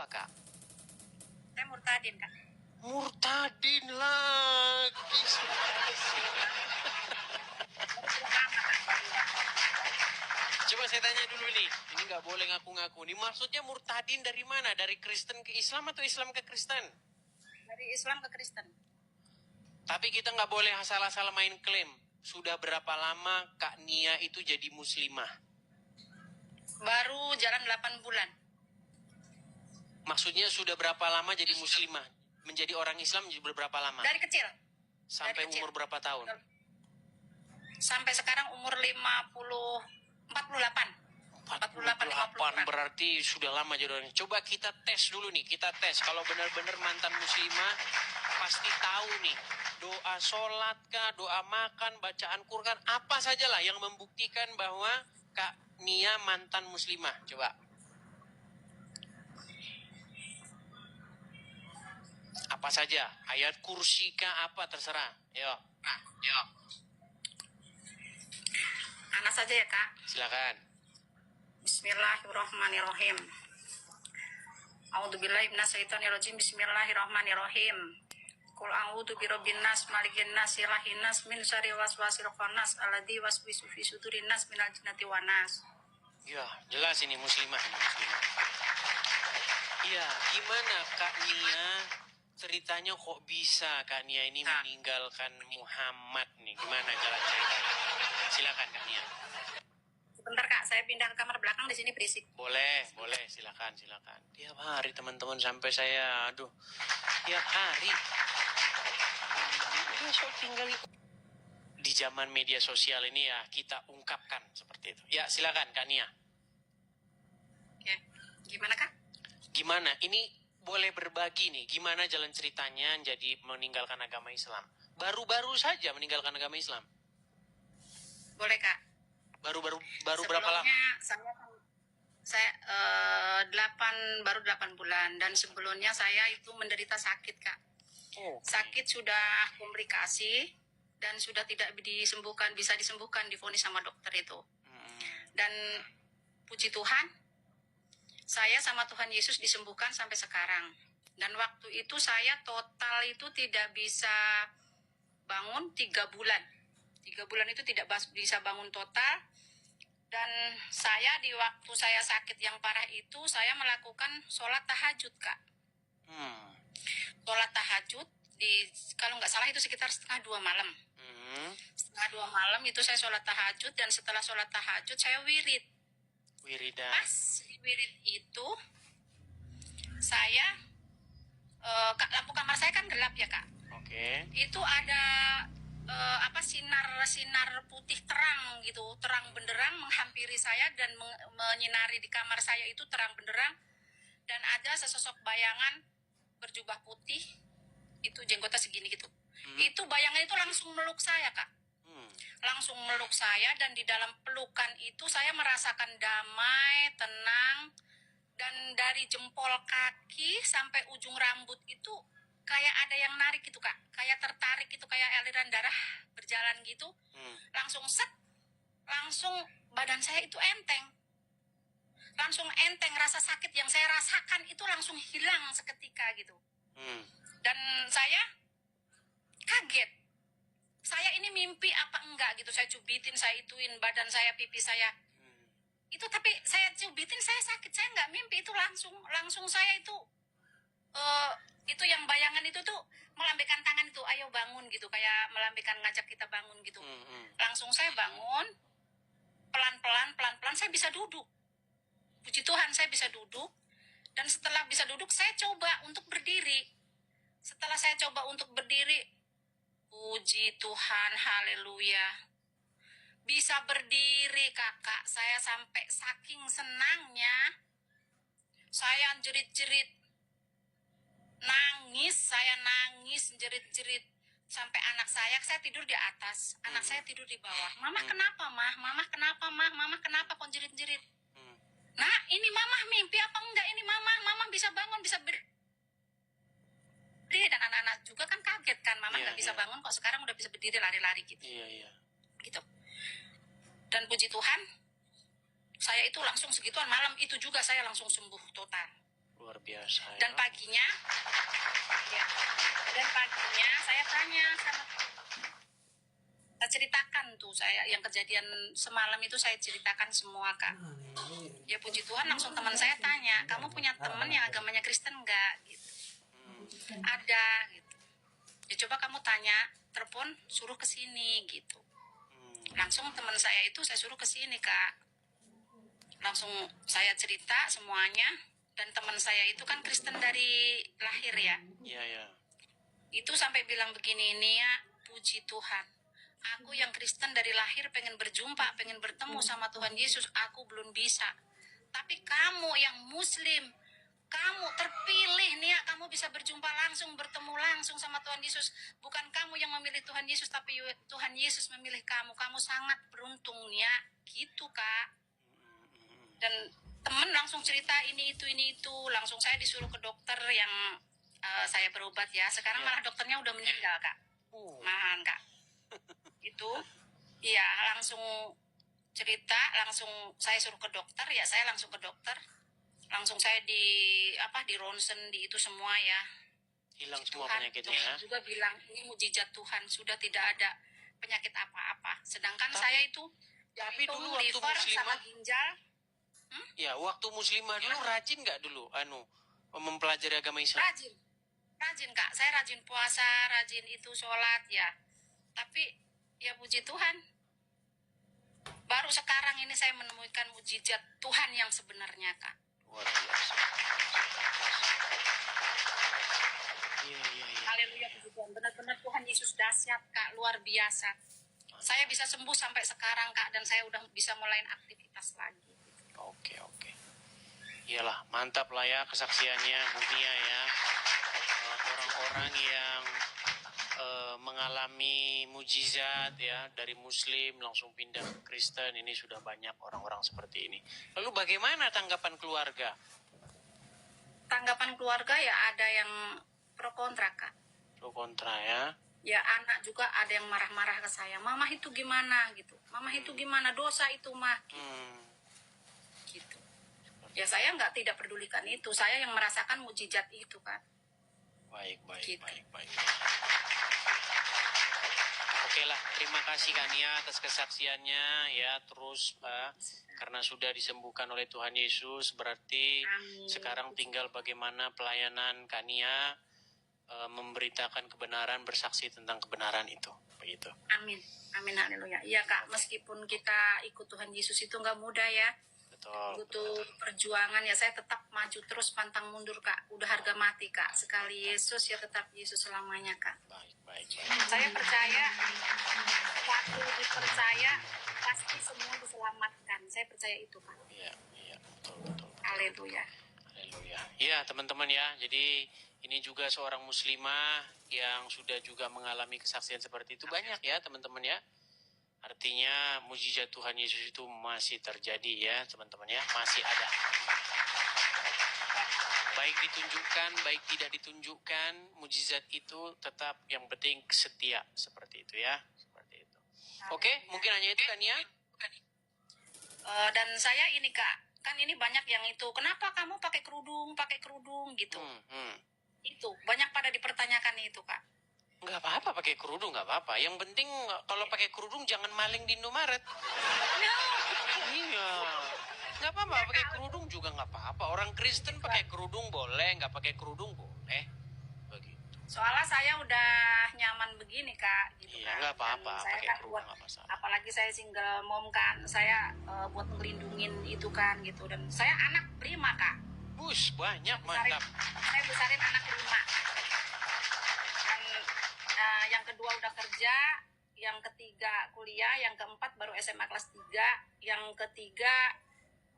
apa, Kak? Saya murtadin, Kak. Murtadin lagi. Coba saya tanya dulu nih, ini nggak boleh ngaku-ngaku. Ini maksudnya murtadin dari mana? Dari Kristen ke Islam atau Islam ke Kristen? Dari Islam ke Kristen. Tapi kita nggak boleh asal-asal main klaim. Sudah berapa lama Kak Nia itu jadi muslimah? Baru jalan 8 bulan. Maksudnya sudah berapa lama jadi muslimah? Menjadi orang Islam berapa lama? Dari kecil. Sampai dari kecil. umur berapa tahun? Sampai sekarang umur 48. 48 berarti sudah lama jadi orang. Coba kita tes dulu nih, kita tes. Kalau benar-benar mantan muslimah, pasti tahu nih. Doa sholat kah, doa makan, bacaan Quran, apa sajalah yang membuktikan bahwa Kak Nia mantan muslimah. Coba. Apa saja? Ayat kursi kah, apa terserah. Yuk. Anak saja ya, Kak. Silakan. Bismillahirrahmanirrahim. A'udzubillahi minasyaitonirrajim. Bismillahirrahmanirrahim. Qul a'udzu birabbin nas, malikin nas, ilahin nas, min syarri waswasil khannas, alladzi waswisu fi sudurin nas minal jinnati wan nas. Ya, jelas ini muslimah. Iya, gimana Kak Nia ceritanya kok bisa Kak Nia ini meninggalkan Muhammad nih? Gimana jalan ceritanya? Silakan Kak Nia. Sebentar, Kak, saya pindah ke kamar belakang, di sini berisik. Boleh, silakan. Tiap hari teman-teman sampai saya, tiap hari. So tinggal di zaman media sosial ini ya kita ungkapkan seperti itu. Ya silakan Kak Nia. Oke, gimana Kak? Gimana? Ini boleh berbagi nih. Gimana jalan ceritanya jadi meninggalkan agama Islam? Baru-baru saja meninggalkan agama Islam. Boleh Kak. Baru berapa lama? Saya 8 bulan dan sebelumnya saya itu menderita sakit Kak. Sakit sudah komplikasi dan sudah tidak bisa disembuhkan, divonis sama dokter itu. Dan puji Tuhan, saya sama Tuhan Yesus disembuhkan sampai sekarang. Dan waktu itu saya total itu tidak bisa bangun 3 bulan. 3 bulan itu tidak bisa bangun total. Dan saya di waktu saya sakit yang parah itu, saya melakukan sholat tahajud, Kak. Sholat tahajud, kalau nggak salah itu sekitar 1:30 malam. 1:30 malam itu saya sholat tahajud, dan setelah sholat tahajud saya wirid. Wiridan. Pas wirid itu, saya, lampu kamar saya kan gelap ya, Kak. Oke. Itu ada sinar putih terang gitu, terang benderang menghampiri saya dan menyinari di kamar saya itu terang benderang, dan ada sesosok bayangan berjubah putih, itu jenggotnya segini gitu. Itu bayangan itu langsung meluk saya, Kak. Langsung meluk saya, dan di dalam pelukan itu saya merasakan damai, tenang, dan dari jempol kaki sampai ujung rambut itu kayak ada yang narik gitu, Kak. Kayak tertarik gitu, kayak aliran darah berjalan gitu. Langsung langsung badan saya itu enteng. Langsung enteng, rasa sakit yang saya rasakan itu langsung hilang seketika gitu. Dan saya kaget. Saya ini mimpi apa enggak gitu. Saya cubitin, saya ituin badan saya, pipi saya. Itu tapi saya cubitin, saya sakit. Saya nggak mimpi, itu langsung saya itu yang bayangan itu tuh melambaikan tangan itu, ayo bangun gitu, kayak melambaikan, ngajak kita bangun gitu. Langsung saya bangun, pelan-pelan saya bisa duduk. Puji Tuhan saya bisa duduk, dan setelah bisa duduk saya coba untuk berdiri. Setelah saya coba untuk berdiri, puji Tuhan, haleluya, bisa berdiri Kakak. Saya sampai saking senangnya, saya jerit-jerit, saya nangis, jerit-jerit. Sampai anak saya tidur di atas, anak saya tidur di bawah. Mama kenapa, Mah? Mama kenapa, Mah? Mama kenapa kok jerit-jerit? Nah, ini Mama mimpi apa enggak ini, Mama bisa bangun, bisa berdiri. Dan anak-anak juga kan kaget kan, Mama nggak bisa bangun kok sekarang udah bisa berdiri, lari-lari gitu. Iya. Gitu. Dan puji Tuhan, saya itu langsung segituan malam itu juga saya langsung sembuh total. Luar biasa ya. Dan paginya, ya, dan paginya saya tanya sama, saya ceritakan tuh, saya yang kejadian semalam itu saya ceritakan semua, Kak. Ya puji Tuhan, langsung teman saya tanya, kamu punya teman yang agamanya Kristen nggak? Gitu. Ada, gitu. Ya coba kamu tanya, telepon, suruh ke sini, gitu. Langsung teman saya itu saya suruh ke sini, Kak. Langsung saya cerita semuanya, dan teman saya itu kan Kristen dari lahir ya. Iya, ya. Itu sampai bilang begini, Nia, puji Tuhan. Aku yang Kristen dari lahir pengen berjumpa, pengen bertemu sama Tuhan Yesus, aku belum bisa. Tapi kamu yang Muslim, kamu terpilih, Nia, kamu bisa berjumpa langsung, bertemu langsung sama Tuhan Yesus. Bukan kamu yang memilih Tuhan Yesus, tapi Tuhan Yesus memilih kamu. Kamu sangat beruntung, Nia. Gitu, Kak. Dan temen langsung cerita ini itu. Langsung saya disuruh ke dokter yang saya berobat ya. Sekarang malah dokternya udah meninggal, Kak. Malahan, Kak. Itu, iya, langsung cerita, langsung saya suruh ke dokter, ya saya langsung ke dokter. Langsung saya di ronsen, di itu semua ya. Hilang semua Tuhan, penyakitnya. Tuhan juga bilang ini mukjizat Tuhan, sudah tidak ada penyakit apa-apa. Sedangkan saya itu Tapi jantung, dulu waktu liver, sama muslimah, ginjal. ya waktu muslimah dulu rajin nggak dulu mempelajari agama Islam? Rajin Kak, saya rajin puasa, rajin itu sholat ya. Tapi ya puji Tuhan, baru sekarang ini saya menemukan mukjizat Tuhan yang sebenarnya, Kak. Luar biasa. Iya. Haleluya, puji Tuhan. Benar-benar Tuhan Yesus dahsyat, Kak, luar biasa. Saya bisa sembuh sampai sekarang, Kak, dan saya udah bisa mulai aktivitas lagi. Oke. Iyalah, mantap lah ya kesaksiannya Bu Nia ya. Orang-orang yang mengalami mujizat ya, dari Muslim langsung pindah ke Kristen, ini sudah banyak orang-orang seperti ini. Lalu bagaimana tanggapan keluarga? Tanggapan keluarga ya ada yang pro kontra, Kak. Pro kontra ya. Ya anak juga ada yang marah-marah ke saya. Mama itu gimana gitu. Mama itu gimana, dosa itu mah. Gitu. Ya saya tidak pedulikan itu. Saya yang merasakan mukjizat itu, Kak. Baik. Gitu. Baik. Oke lah, terima kasih Kak Nia atas kesaksiannya ya. Terus karena sudah disembuhkan oleh Tuhan Yesus, berarti Amin. sekarang tinggal bagaimana pelayanan Kak Nia memberitakan kebenaran, bersaksi tentang kebenaran itu, begitu. Amin, haleluya. Iya Kak, meskipun kita ikut Tuhan Yesus itu nggak mudah ya. Butuh perjuangan ya, saya tetap maju terus, pantang mundur Kak. Udah harga mati Kak. Sekali Yesus ya tetap Yesus selamanya Kak. Baik. Saya percaya waktu dipercaya pasti semua diselamatkan. Saya percaya itu Kak. Iya, betul. Haleluya. Iya teman-teman ya, jadi ini juga seorang muslimah yang sudah juga mengalami kesaksian seperti itu. Banyak ya teman-teman ya. Artinya mujizat Tuhan Yesus itu masih terjadi ya teman-teman ya, masih ada. Baik ditunjukkan, baik tidak ditunjukkan, mujizat itu tetap yang penting setia, seperti itu ya. Seperti itu. Oke, mungkin hanya itu kan ya. Dan saya ini Kak, kan ini banyak yang itu, kenapa kamu pakai kerudung gitu. Itu banyak pada dipertanyakan itu Kak. Nggak apa-apa pakai kerudung, nggak apa-apa. Yang penting kalau pakai kerudung jangan maling di Indomaret. Iya. Nggak apa-apa, pakai kerudung juga nggak apa-apa. Orang Kristen pakai kerudung boleh, nggak pakai kerudung boleh. Begitu. Soalnya saya udah nyaman begini Kak. Gitu, iya, kan. nggak apa-apa. Saya Pakai kan kerudung nggak masalah. apalagi saya single mom kan, saya buat ngelindungin itu kan gitu. Dan saya anak 5 Kak. Bus, banyak, mantap. Saya besarin anak 5. Yang kedua udah kerja, yang ketiga kuliah, yang keempat baru SMA kelas 3, yang ketiga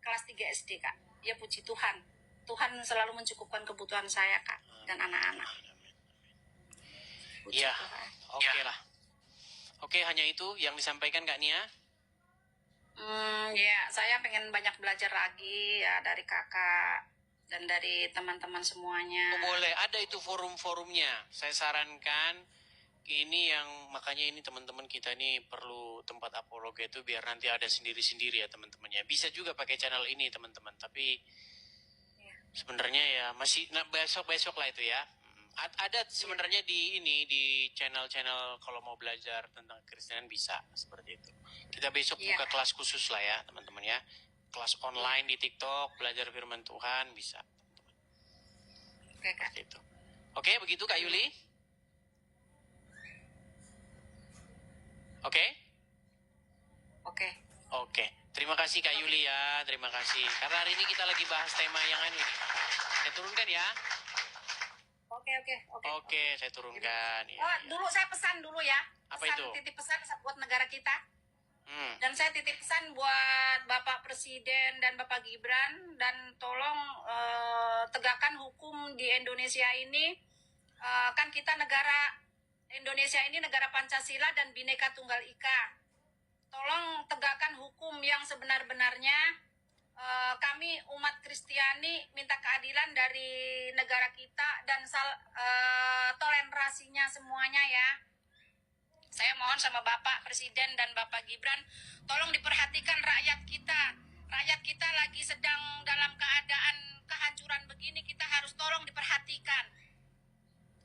kelas 3 SD Kak. Ya puji Tuhan. Tuhan selalu mencukupkan kebutuhan saya Kak dan anak-anak. Iya, oke lah. Oke, hanya itu yang disampaikan Kak Nia. Ya, saya pengen banyak belajar lagi ya dari kakak dan dari teman-teman semuanya. Boleh, ada itu forum-forumnya. Saya sarankan ini yang makanya ini teman-teman kita ini perlu tempat apologi itu biar nanti ada sendiri-sendiri ya teman-teman ya. Bisa juga pakai channel ini teman-teman, tapi sebenarnya ya masih besok lah itu ya. Ada sebenarnya di di channel-channel kalau mau belajar tentang Kristenan bisa seperti itu. Kita besok buka kelas khusus lah ya teman-teman ya. Kelas online di TikTok, belajar firman Tuhan bisa. Oke, Kak. Seperti itu. Oke, begitu Kak Yuli. Oke? Oke. Terima kasih Kak Yuli ya, terima kasih. Karena hari ini kita lagi bahas tema yang ini. Saya turunkan ya. Oke, saya turunkan. Ya, Dulu saya pesan dulu ya. Apa itu? Titip pesan buat negara kita. Dan saya titip pesan buat Bapak Presiden dan Bapak Gibran, dan tolong tegakkan hukum di Indonesia ini. Kan kita Indonesia ini negara Pancasila dan Bhinneka Tunggal Ika. Tolong tegakkan hukum yang sebenar-benarnya. Kami umat Kristiani minta keadilan dari negara kita dan toleransinya semuanya ya. Saya mohon sama Bapak Presiden dan Bapak Gibran, tolong diperhatikan rakyat kita. Rakyat kita lagi sedang dalam keadaan kehancuran begini, kita harus tolong diperhatikan.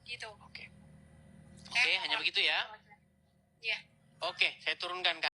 Gitu. Oke, hanya begitu ya? Iya. Oke, saya turunkan Kak.